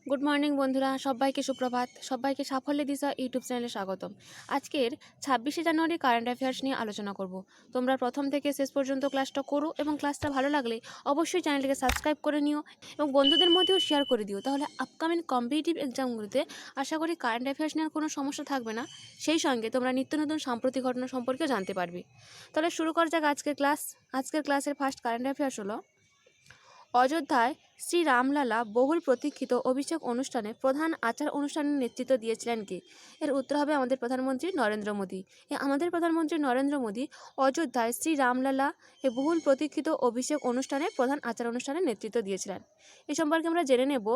Good morning বন্ধুরা, সবাইকে সুপ্রভাত। সবাইকে সাফল্য দিশা ইউটিউব চ্যানেলে স্বাগতম। আজকের 26শে জানুয়ারি কারেন্ট অ্যাফেয়ার্স নিয়ে আলোচনা করব। তোমরা প্রথম থেকে শেষ পর্যন্ত ক্লাসটা করো এবং ক্লাসটা ভালো লাগলে অবশ্যই চ্যানেলটিকে সাবস্ক্রাইব করে নিও এবং বন্ধুদের মধ্যেও শেয়ার করে দিও। তাহলে আপকামিং কম্পিটিটিভ এক্সামগুলোতে আশা করি কারেন্ট অ্যাফেয়ার্স নিয়ে কোনো সমস্যা থাকবে না। সেই সঙ্গে তোমরা নিত্য নতুন সাম্প্রতিক ঘটনা সম্পর্কেও জানতে পারবে। তাহলে শুরু করা যাক আজকের ক্লাস। আজকের ক্লাসের ফার্স্ট কারেন্ট অ্যাফেয়ার্স হলো, অযোধ্যায় শ্রী রামলালা বহুল প্রতীক্ষিত অভিষেক অনুষ্ঠানে প্রধান আচার অনুষ্ঠানের নেতৃত্ব দিয়েছিলেন কে? এর উত্তর হবে আমাদের প্রধানমন্ত্রী নরেন্দ্র মোদী। আমাদের প্রধানমন্ত্রী নরেন্দ্র মোদী অযোধ্যায় শ্রী রামলালা বহুল প্রতীক্ষিত অভিষেক অনুষ্ঠানে প্রধান আচার অনুষ্ঠানের নেতৃত্ব দিয়েছিলেন। এ সম্পর্কে আমরা জেনে নেব।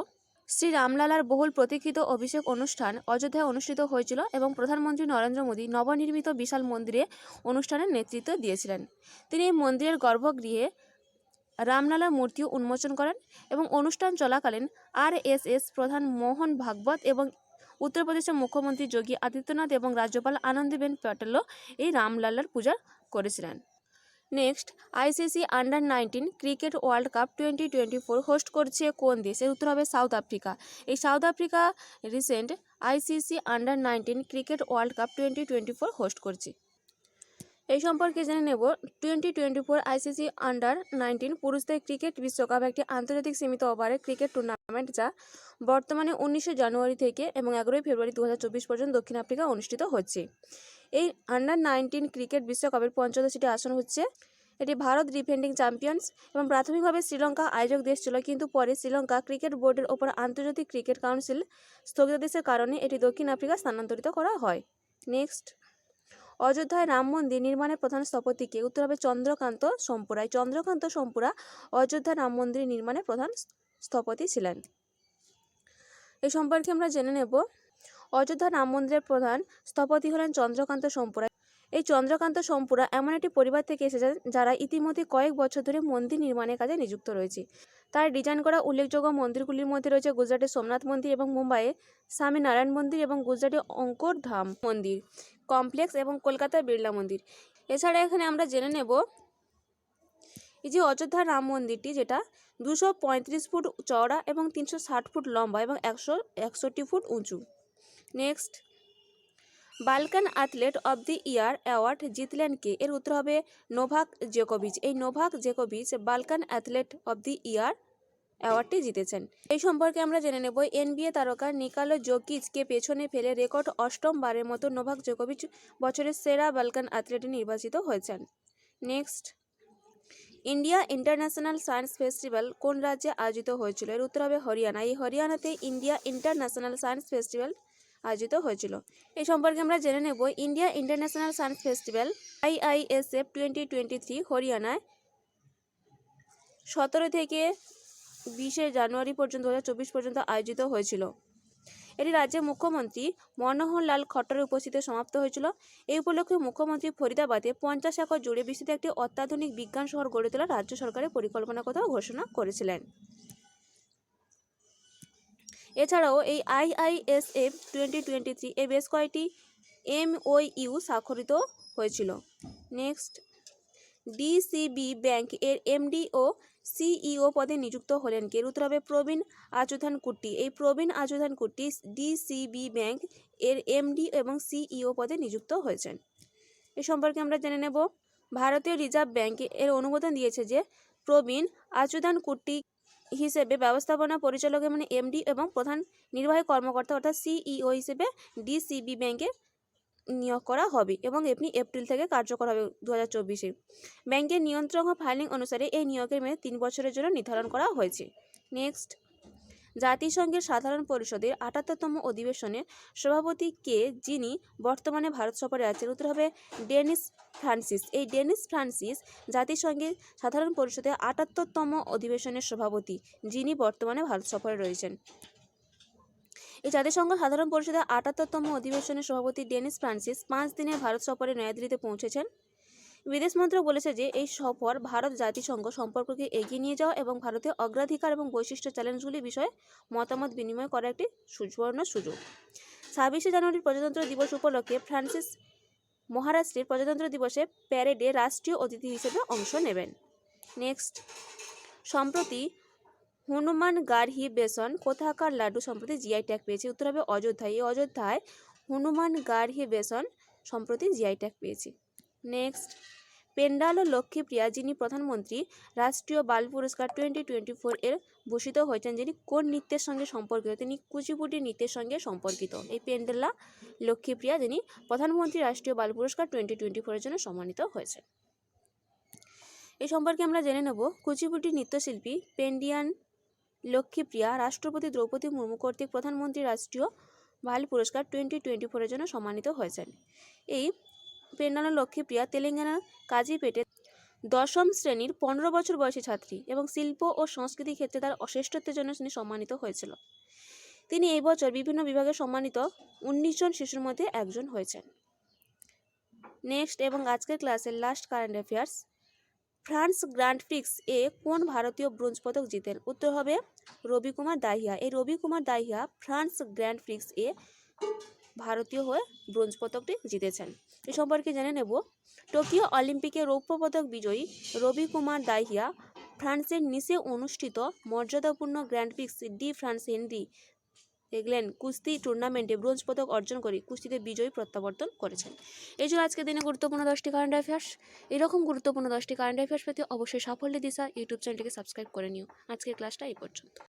শ্রী রামলালার বহুল প্রতীক্ষিত অভিষেক অনুষ্ঠান অযোধ্যায় অনুষ্ঠিত হয়েছিল এবং প্রধানমন্ত্রী নরেন্দ্র মোদী নবনির্মিত বিশাল মন্দিরে অনুষ্ঠানের নেতৃত্ব দিয়েছিলেন। তিনি এই মন্দিরের গর্ভগৃহে রামলালার মূর্তিও উন্মোচন করেন এবং অনুষ্ঠান চলাকালীন আরএসএস প্রধান মোহন ভাগবত এবং উত্তরপ্রদেশের মুখ্যমন্ত্রী যোগী আদিত্যনাথ এবং রাজ্যপাল আনন্দীবেন প্যাটেলও এই রামলালার পূজা করেছিলেন। Next, ICC under nineteen cricket world cup 2024 host করছে কোন দেশ? এর উত্তর হবে সাউথ আফ্রিকা। এই South Africa recent ICC under nineteen cricket world cup 2024 host করছে। এই সম্পর্কে জেনে নেব। 2024 আইসিসি আন্ডার-19 পুরুষদের ক্রিকেট বিশ্বকাপ একটি আন্তর্জাতিক সীমিত ওভারের ক্রিকেট টুর্নামেন্ট, যা বর্তমানে 19শে জানুয়ারি থেকে এবং 11ই ফেব্রুয়ারি 2024 পর্যন্ত দক্ষিণ আফ্রিকা অনুষ্ঠিত হচ্ছে। এই আন্ডার-19 ক্রিকেট বিশ্বকাপের 85টি আসন হচ্ছে। এটি ভারত ডিফেন্ডিং চ্যাম্পিয়ন্স এবং প্রাথমিকভাবে শ্রীলঙ্কা আয়োজক দেশ ছিল, কিন্তু পরে শ্রীলঙ্কা ক্রিকেট বোর্ডের ওপর আন্তর্জাতিক ক্রিকেট কাউন্সিল স্থগিতাদেশের কারণে এটি দক্ষিণ আফ্রিকা স্থানান্তরিত করা হয়। নেক্সট, অযোধ্যায় রাম মন্দির নির্মাণের প্রধান স্থপতিকে? উত্তর হবে চন্দ্রকান্ত সোমপুরা। চন্দ্রকান্ত সোমপুরা অযোধ্যা রাম মন্দির নির্মাণের প্রধান স্থপতি ছিলেন। এই সম্পর্কে আমরা জেনে নেব। অযোধ্যা রাম মন্দিরের প্রধান স্থপতি হলেন চন্দ্রকান্ত সোমপুরা। এই চন্দ্রকান্ত সোমপুরা এমন একটি পরিবার থেকে এসেছেন যারা ইতিমধ্যে কয়েক বছর ধরে মন্দির নির্মাণের কাজে নিযুক্ত রয়েছে। তার ডিজাইন করা উল্লেখযোগ্য মন্দিরগুলির মধ্যে রয়েছে গুজরাটের সোমনাথ মন্দির এবং মুম্বাইয়ে স্বামী নারায়ণ মন্দির এবং গুজরাটের অঙ্কর ধাম মন্দির কমপ্লেক্স এবং কলকাতার বিড়লা মন্দির। এছাড়া এখানে আমরা জেনে নেব এই যে অযোধ্যার রাম মন্দিরটি, যেটা 235 ফুট চওড়া এবং 360 ফুট লম্বা এবং 161 ফুট উঁচু। Next, Balkan athlete of the year award জিতলেন কে? এর উত্তর হবে নোভাক জোকোভিচ। এই নোভাক জোকোভিচ Balkan athlete of the year অ্যাওয়ার্ডটি জিতেছেন। এই সম্পর্কে আমরা জেনে নেব। এনবিএ তারকা নিকোলা জোকিচকে পেছনে ফেলে রেকর্ড 8ম বারের মতো নোভাক জোকোভিচ বছরের সেরা বালকান অ্যাথলেটে নির্বাচিত হয়েছেন। Next, India international science festival কোন রাজ্যে আয়োজিত হয়েছিল? এর উত্তর হবে হরিয়ানা। এই হরিয়ানাতে ইন্ডিয়া ইন্টারন্যাশনাল সায়েন্স ফেস্টিভ্যাল আয়োজিত হয়েছিল। এই সম্পর্কে আমরা জেনে নেব। India international science festival IISF 2023 হরিয়ানায় 17 থেকে 20শে জানুয়ারি পর্যন্ত 2024 পর্যন্ত আয়োজিত হয়েছিল। এটি রাজ্যের মুখ্যমন্ত্রী মনোহর লাল খট্টরের উপস্থিতিতে সমাপ্ত হয়েছিল। এই উপলক্ষে মুখ্যমন্ত্রী ফরিদাবাদে 50 একর জুড়ে বিস্তৃত একটি অত্যাধুনিক বিজ্ঞান শহর গড়ে তোলার রাজ্য সরকারের পরিকল্পনার কথাও ঘোষণা করেছিলেন। এছাড়াও এই IISF 2023 এ বেশ কয়েকটি MOU স্বাক্ষরিত হয়েছিল। নেক্সট, ডিসিবি ব্যাংক এর এমডি ও সিইও পদে নিযুক্ত হলেন কে? এর উত্তর হবে প্রবীণ আচুধান কুট্টি। এই প্রবীণ আচুধান কুট্টি ডিসিবি ব্যাংক এর এমডি এবং সিইও পদে নিযুক্ত হয়েছেন। এ সম্পর্কে আমরা জেনে নেব। ভারতীয় রিজার্ভ ব্যাংক এর অনুমোদন দিয়েছে যে প্রবীণ আচুধান কুট্টি হিসেবে ব্যবস্থাপনা পরিচালক মানে এমডি এবং প্রধান নির্বাহী কর্মকর্তা অর্থাৎ সিইও হিসেবে ডিসিবি ব্যাংকে নিয়োগ করা হবে এবং এমনি এপ্রিল থেকে কার্যকর হবে 2024-এ। ব্যাংকের নিয়ন্ত্রক ও ফাইলিং অনুসারে এই নিয়োগের মেয়াদ 3 বছরের জন্য নির্ধারণ করা হয়েছে। নেক্সট, জাতিসংঘের সাধারণ পরিষদের 78তম অধিবেশনের সভাপতি কে, যিনি বর্তমানে ভারত সফরে আছেন? উত্তর হবে ডেনিস ফ্রান্সিস। এই ডেনিস ফ্রান্সিস জাতিসংঘের সাধারণ পরিষদের 78তম অধিবেশনের সভাপতি, যিনি বর্তমানে ভারত সফরে রয়েছেন। এই জাতিসংঘ সাধারণ পরিষদের 78তম অধিবেশনের সভাপতি ডেনিস ফ্রান্সিস 5 দিনের ভারত সফরে নয়াদিল্লিতে পৌঁছেছেন। বিদেশ মন্ত্রক বলেছে যে এই সফর ভারত জাতিসংঘ সম্পর্ককে এগিয়ে নিয়ে যাওয়া এবং ভারতের অগ্রাধিকার এবং বৈশিষ্ট্য চ্যালেঞ্জগুলির বিষয়ে মতামত বিনিময় করার একটি সুবর্ণ সুযোগ। 26শে জানুয়ারির প্রজাতন্ত্র দিবস উপলক্ষে ফ্রান্সিস মহারাষ্ট্রের প্রজাতন্ত্র দিবসে প্যারেডে রাষ্ট্রীয় অতিথি হিসেবে অংশ নেবেন। নেক্সট, সম্প্রতি হনুমান গাড়হি বেসন কোথাকার লাড্ডু সম্প্রতি জিআই ট্যাগ পেয়েছে? উত্তর হবে অযোধ্যায়। এই অযোধ্যায় হনুমান গাড়হি বেসন সম্প্রতি জিআই ট্যাগ পেয়েছে। নেক্সট, পেন্ডাল লক্ষ্মীপ্রিয়া যিনি প্রধানমন্ত্রী রাষ্ট্রীয় বাল পুরস্কার 2024 এর ভূষিত হয়েছেন, যিনি কোন নৃত্যের সঙ্গে সম্পর্কিত? তিনি কুচিপুটি নৃত্যের সঙ্গে সম্পর্কিত। এই পেন্ডালা লক্ষ্মীপ্রিয়া যিনি প্রধানমন্ত্রী রাষ্ট্রীয় বাল পুরস্কার 2024 এর জন্য সম্মানিত হয়েছে। এই সম্পর্কে আমরা জেনে নেব। কুচিপুটি নৃত্যশিল্পী পেন্ডিয়ান লক্ষ্মীপ্রিয়া রাষ্ট্রপতি দ্রৌপদী মুর্মু কর্তৃক প্রধানমন্ত্রী রাষ্ট্রীয় বাল পুরস্কার 2024 এর জন্য সম্মানিত হয়েছেন। এই পেন্ডালা লক্ষ্মীপ্রিয়া তেলেঙ্গানার কাজিপেটে 10ম শ্রেণীর 15 বছর বয়সী ছাত্রী এবং শিল্প ও সংস্কৃতি ক্ষেত্রে তার শ্রেষ্ঠত্বের জন্য তিনি সম্মানিত হয়েছিল। তিনি এই বছর বিভিন্ন বিভাগে সম্মানিত 19 জন শিশুর মধ্যে একজন হয়েছেন। নেক্সট এবং আজকের ক্লাসের last current affairs, France grand prix এ কোন ভারতীয় ব্রোঞ্জ পদক জিতেন? উত্তর হবে রবি কুমার দাহিয়া। এই Ravi Kumar Dahiya France grand prix এ ভারতীয় হয়ে ব্রোঞ্জ পদকটি জিতেছেন। এই সম্পর্কে জেনে নেব। টোকিও অলিম্পিকে রৌপ্য পদক বিজয়ী রবি কুমার দাহিয়া ফ্রান্সের নিসে অনুষ্ঠিত মর্যাদাপূর্ণ grand prix de France Henri এগলেন কুস্তি টুর্নামেন্টে ব্রোঞ্জ পদক অর্জন করে কুস্তিতে বিজয়ী প্রত্যাবর্তন করেছেন। এই ছিল আজকের দিনে গুরুত্বপূর্ণ 10টি কারেন্ট অ্যাফেয়ার্স। এরকম গুরুত্বপূর্ণ 10টি কারেন্ট অ্যাফেয়ার্স পেতে অবশ্যই সাফল্য দিশা ইউটিউব চ্যানেলটিকে সাবস্ক্রাইব করে নিও। আজকের ক্লাসটা এই পর্যন্ত।